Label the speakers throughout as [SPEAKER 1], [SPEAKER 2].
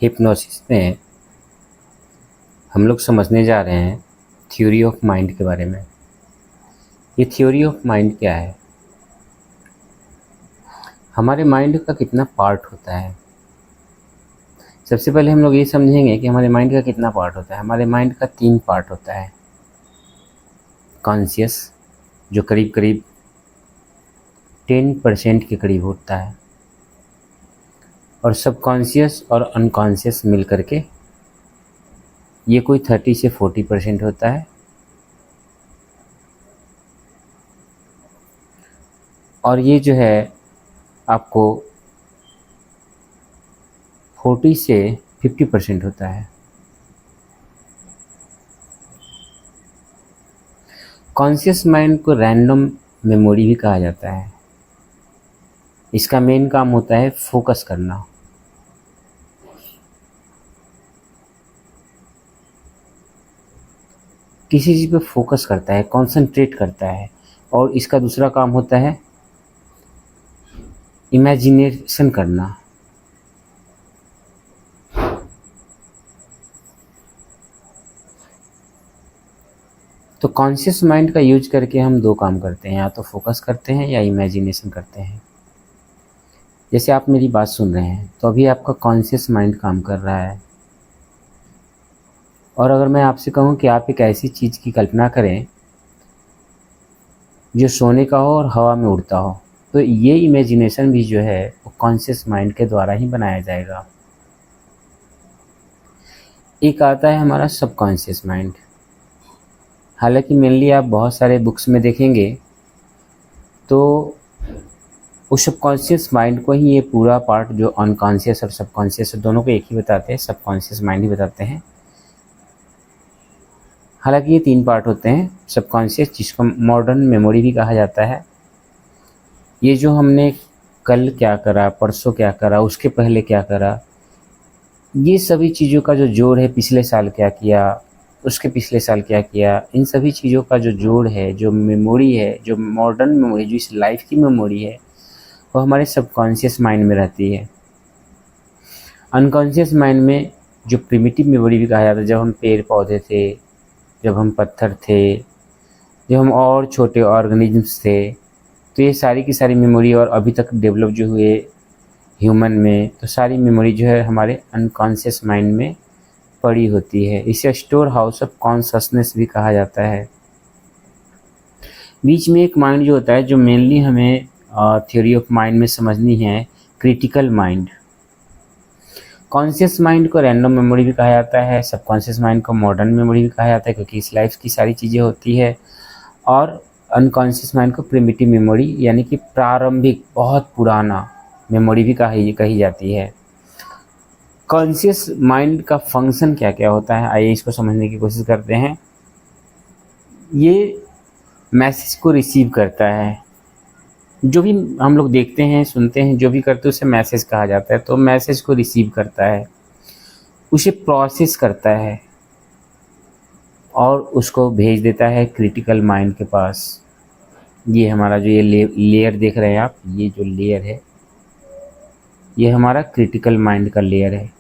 [SPEAKER 1] Hypnosis में हम लोग समझने जा रहे हैं थ्योरी ऑफ माइंड के बारे में। ये थ्योरी ऑफ माइंड क्या है? हमारे माइंड का कितना पार्ट होता है। सबसे पहले हम लोग ये समझेंगे कि हमारे माइंड का कितना पार्ट होता है। हमारे माइंड का 3 पार्ट होता है। कॉन्शियस, जो करीब करीब 10% के करीब होता है, और सबकॉन्शियस और अनकॉन्शियस मिल करके ये कोई 30 से 40% होता है। और ये जो है आपको 40 से 50% होता है। कॉन्शियस माइंड को रैंडम मेमोरी भी कहा जाता है। इसका मेन काम होता है फोकस करना। किसी चीज़ पे फोकस करता है, कंसंट्रेट करता है। और इसका दूसरा काम होता है इमेजिनेशन करना। तो कॉन्शियस माइंड का यूज करके हम 2 काम करते हैं, या तो फोकस करते हैं या इमेजिनेशन करते हैं। जैसे आप मेरी बात सुन रहे हैं तो अभी आपका कॉन्शियस माइंड काम कर रहा है। और अगर मैं आपसे कहूँ कि आप एक ऐसी चीज़ की कल्पना करें जो सोने का हो और हवा में उड़ता हो, तो ये इमेजिनेशन भी जो है वो कॉन्शियस माइंड के द्वारा ही बनाया जाएगा। एक आता है हमारा सबकॉन्शियस माइंड। हालांकि मेनली आप बहुत सारे बुक्स में देखेंगे तो उस सबकॉन्शियस माइंड को ही ये पूरा पार्ट, जो अनकॉन्शियस और सबकॉन्शियस दोनों को एक ही बताते हैं, सबकॉन्शियस माइंड ही बताते हैं। हालांकि ये 3 पार्ट होते हैं। सबकॉन्शियस, जिसको मॉडर्न मेमोरी भी कहा जाता है, ये जो हमने कल क्या करा, परसों क्या करा, उसके पहले क्या करा, ये सभी चीज़ों का जो जोड़ है, पिछले साल क्या किया, उसके पिछले साल क्या किया, इन सभी चीज़ों का जो जोड़ है, जो मेमोरी है, जो मॉडर्न मेमोरी, जो इस लाइफ की मेमोरी है, वो हमारे सबकॉन्शियस माइंड में रहती है। अनकॉन्शियस माइंड में जो प्रिमिटिव मेमोरी भी कहा जाता है, जब हम पेड़ पौधे थे, जब हम पत्थर थे, जब हम और छोटे ऑर्गेनिजम्स थे, तो ये सारी की सारी मेमोरी, और अभी तक डेवलप जो हुए ह्यूमन में, तो सारी मेमोरी जो है हमारे अनकॉन्शियस माइंड में पड़ी होती है। इसे स्टोर हाउस ऑफ कॉन्शसनेस भी कहा जाता है। बीच में एक माइंड जो होता है, जो मेनली हमें थ्योरी ऑफ माइंड में समझनी है, क्रिटिकल माइंड। कॉन्शियस माइंड को रैंडम मेमोरी भी कहा जाता है, सबकॉन्शियस माइंड को मॉडर्न मेमोरी भी कहा जाता है, क्योंकि इस लाइफ की सारी चीज़ें होती है। और अनकॉन्शियस माइंड को प्रिमिटिव मेमोरी, यानी कि प्रारंभिक, बहुत पुराना मेमोरी भी कही जाती है। कॉन्शियस माइंड का फंक्शन क्या क्या होता है, आइए इसको समझने की कोशिश करते हैं। ये मैसेज को रिसीव करता है। जो भी हम लोग देखते हैं, सुनते हैं, जो भी करते हैं, उसे मैसेज कहा जाता है। तो मैसेज को रिसीव करता है, उसे प्रोसेस करता है और उसको भेज देता है क्रिटिकल माइंड के पास। ये हमारा जो ये लेयर देख रहे हैं आप, ये जो लेयर है, ये हमारा क्रिटिकल माइंड का लेयर है।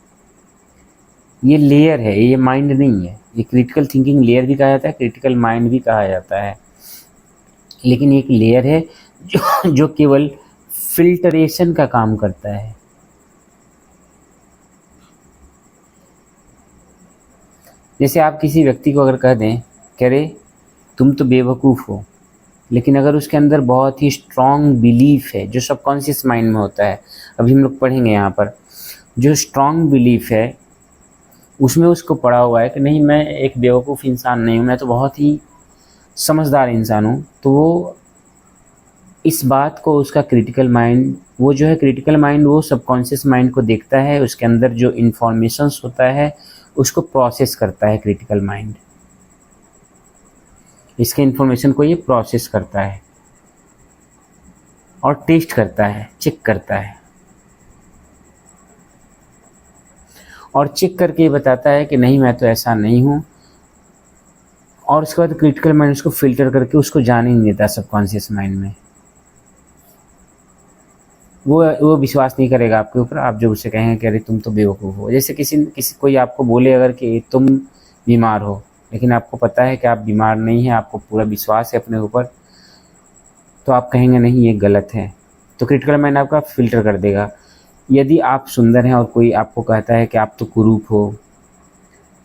[SPEAKER 1] ये लेयर है, ये माइंड नहीं है। ये क्रिटिकल थिंकिंग लेयर भी कहा जाता है, क्रिटिकल माइंड भी कहा जाता है। लेकिन एक लेयर है जो केवल फिल्टरेशन का काम करता है। जैसे आप किसी व्यक्ति को अगर कह दें कि अरे तुम तो बेवकूफ़ हो, लेकिन अगर उसके अंदर बहुत ही स्ट्रॉन्ग बिलीफ है, जो सबकॉन्शियस माइंड में होता है, अभी हम लोग पढ़ेंगे यहाँ पर, जो स्ट्रॉन्ग बिलीफ है, उसमें उसको पड़ा हुआ है कि नहीं, मैं एक बेवकूफ़ इंसान नहीं हूँ, मैं तो बहुत ही समझदार इंसान हूँ, तो वो इस बात को उसका क्रिटिकल माइंड, वो जो है क्रिटिकल माइंड, वो सबकॉन्शियस माइंड को देखता है, उसके अंदर जो इन्फॉर्मेशंस होता है उसको प्रोसेस करता है क्रिटिकल माइंड। इसके इन्फॉर्मेशन को ये प्रोसेस करता है और टेस्ट करता है, चेक करता है, और चेक करके ये बताता है कि नहीं, मैं तो ऐसा नहीं हूँ। और उसके बाद क्रिटिकल माइंड उसको फिल्टर करके उसको जाने नहीं देता सबकॉन्शियस माइंड में। वो विश्वास नहीं करेगा आपके ऊपर। आप जो उसे कहेंगे कि अरे तुम तो बेवकूफ़ हो, जैसे किसी कोई आपको बोले अगर कि तुम बीमार हो, लेकिन आपको पता है कि आप बीमार नहीं हैं, आपको पूरा विश्वास है अपने ऊपर, तो आप कहेंगे नहीं ये गलत है, तो क्रिटिकल माइंड आपका फ़िल्टर कर देगा। यदि आप सुंदर हैं और कोई आपको कहता है कि आप तो कुरूप हो,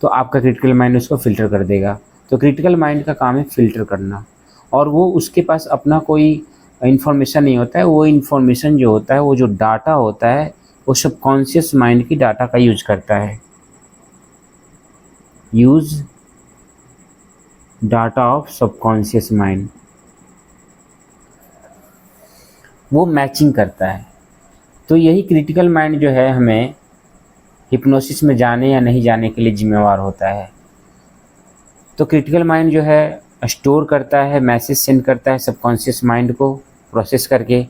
[SPEAKER 1] तो आपका क्रिटिकल माइंड उसको फ़िल्टर कर देगा। तो क्रिटिकल माइंड का काम है फ़िल्टर करना, और वो उसके पास अपना कोई इन्फॉर्मेशन नहीं होता है। वो इन्फॉर्मेशन जो होता है, वो जो डाटा होता है, वो सबकॉन्शियस माइंड की डाटा का यूज करता है। Use data of subconscious mind, वो मैचिंग करता है। तो यही क्रिटिकल माइंड जो है हमें हिप्नोसिस में जाने या नहीं जाने के लिए जिम्मेवार होता है। तो क्रिटिकल माइंड जो है स्टोर करता है, मैसेज सेंड करता है सबकॉन्शियस माइंड को प्रोसेस करके,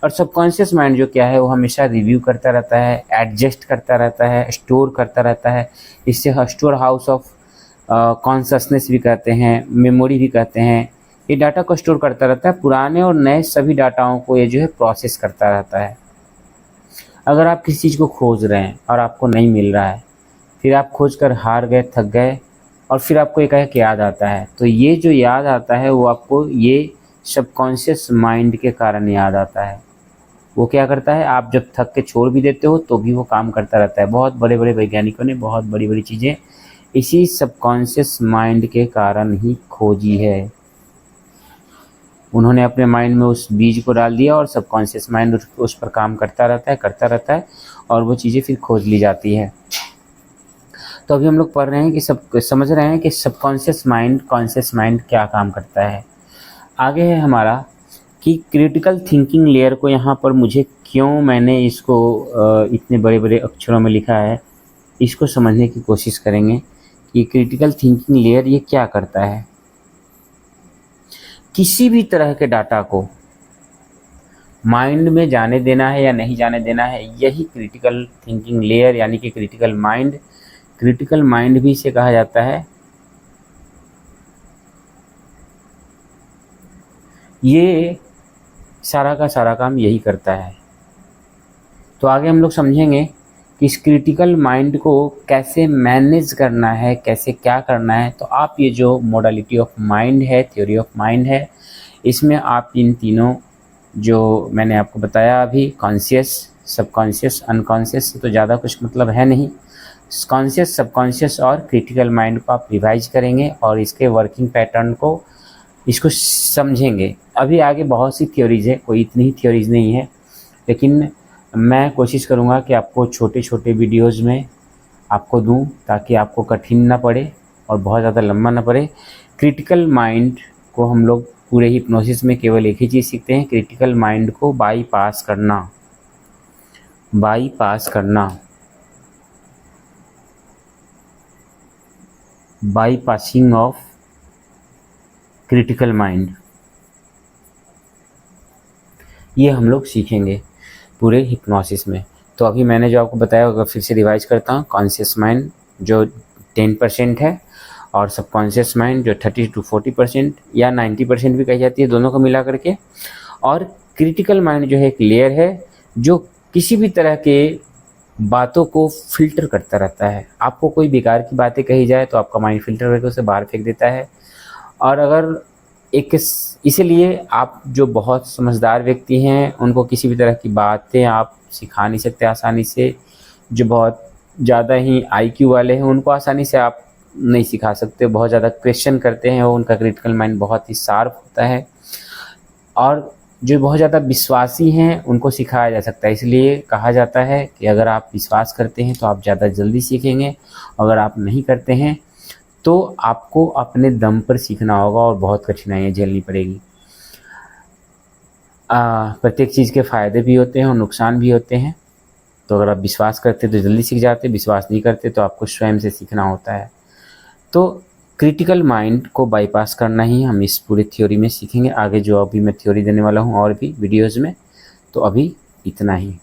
[SPEAKER 1] और सबकॉन्शियस माइंड जो क्या है वो हमेशा रिव्यू करता रहता है, एडजस्ट करता रहता है, स्टोर करता रहता है। इससे स्टोर हाउस ऑफ कॉन्शसनेस भी कहते हैं, मेमोरी भी कहते हैं। ये डाटा को स्टोर करता रहता है, पुराने और नए सभी डाटाओं को ये जो है प्रोसेस करता रहता है। अगर आप किसी चीज़ को खोज रहे हैं और आपको नहीं मिल रहा है, फिर आप खोज कर हार गए, थक गए, और फिर आपको एक याद आता है, तो ये जो याद आता है वो आपको ये सबकॉन्शियस माइंड के कारण याद आता है। वो क्या करता है, आप जब थक के छोड़ भी देते हो तो भी वो काम करता रहता है। बहुत बड़े बड़े वैज्ञानिकों ने बहुत बड़ी बड़ी चीज़ें इसी सबकॉन्शियस माइंड के कारण ही खोजी है। उन्होंने अपने माइंड में उस बीज को डाल दिया और सबकॉन्शियस माइंड उस पर काम करता रहता है और वो चीज़ें फिर खोज ली जाती है। तो अभी हम लोग पढ़ रहे हैं कि समझ रहे हैं कि सबकॉन्शियस माइंड, कॉन्शियस माइंड क्या काम करता है। आगे है हमारा कि क्रिटिकल थिंकिंग लेयर को यहाँ पर मुझे क्यों मैंने इसको इतने बड़े बड़े अक्षरों में लिखा है, इसको समझने की कोशिश करेंगे कि क्रिटिकल थिंकिंग लेयर ये क्या करता है। किसी भी तरह के डाटा को माइंड में जाने देना है या नहीं जाने देना है, यही क्रिटिकल थिंकिंग लेयर यानी कि क्रिटिकल माइंड भी इसे कहा जाता है। ये सारा का सारा काम यही करता है। तो आगे हम लोग समझेंगे कि इस क्रिटिकल माइंड को कैसे मैनेज करना है, कैसे क्या करना है। तो आप ये जो मोडालिटी ऑफ माइंड है, थ्योरी ऑफ माइंड है, इसमें आप इन तीनों जो मैंने आपको बताया अभी, कॉन्शियस, सबकॉन्शियस, अनकॉन्शियस, तो ज़्यादा कुछ मतलब है नहीं। कॉन्शियस, सबकॉन्शियस और क्रिटिकल माइंड को आप रिवाइज करेंगे और इसके वर्किंग पैटर्न को इसको समझेंगे। अभी आगे बहुत सी थ्योरीज़ है, कोई इतनी ही थ्योरीज़ नहीं है, लेकिन मैं कोशिश करूँगा कि आपको छोटे छोटे वीडियोज़ में आपको दूँ ताकि आपको कठिन ना पड़े और बहुत ज़्यादा लंबा ना पड़े। क्रिटिकल माइंड को हम लोग पूरे हिप्नोसिस में केवल एक ही चीज़ सीखते हैं, क्रिटिकल माइंड को बाईपास करना, बाईपासिंग ऑफ क्रिटिकल माइंड, ये हम लोग सीखेंगे पूरे हिप्नोसिस में। तो अभी मैंने जो आपको बताया होगा फिर से रिवाइज करता हूँ। कॉन्शियस माइंड जो 10% है और सबकॉन्शियस माइंड जो 30 to 40% या 90% भी कही जाती है, दोनों को मिला करके। और क्रिटिकल माइंड जो है एक लेयर है जो किसी भी तरह के बातों को फिल्टर करता रहता है। आपको कोई बेकार की बातें कही जाए तो आपका माइंड फिल्टर करके उसे बाहर फेंक देता है। और अगर इसलिए आप जो बहुत समझदार व्यक्ति हैं उनको किसी भी तरह की बातें आप सिखा नहीं सकते आसानी से। जो बहुत ज़्यादा ही IQ वाले हैं उनको आसानी से आप नहीं सिखा सकते, बहुत ज़्यादा क्वेश्चन करते हैं वो, उनका क्रिटिकल माइंड बहुत ही शार्प होता है। और जो बहुत ज़्यादा विश्वासी हैं उनको सिखाया जा सकता है। इसलिए कहा जाता है कि अगर आप विश्वास करते हैं तो आप ज़्यादा जल्दी सीखेंगे, अगर आप नहीं करते हैं तो आपको अपने दम पर सीखना होगा और बहुत कठिनाइयाँ झेलनी पड़ेगी। प्रत्येक चीज़ के फ़ायदे भी होते हैं और नुकसान भी होते हैं। तो अगर आप विश्वास करते तो जल्दी सीख जाते, विश्वास नहीं करते तो आपको स्वयं से सीखना होता है। तो क्रिटिकल माइंड को बाईपास करना ही हम इस पूरी थ्योरी में सीखेंगे। आगे जो अभी मैं थ्योरी देने वाला हूँ और भी वीडियोज़ में, तो अभी इतना ही।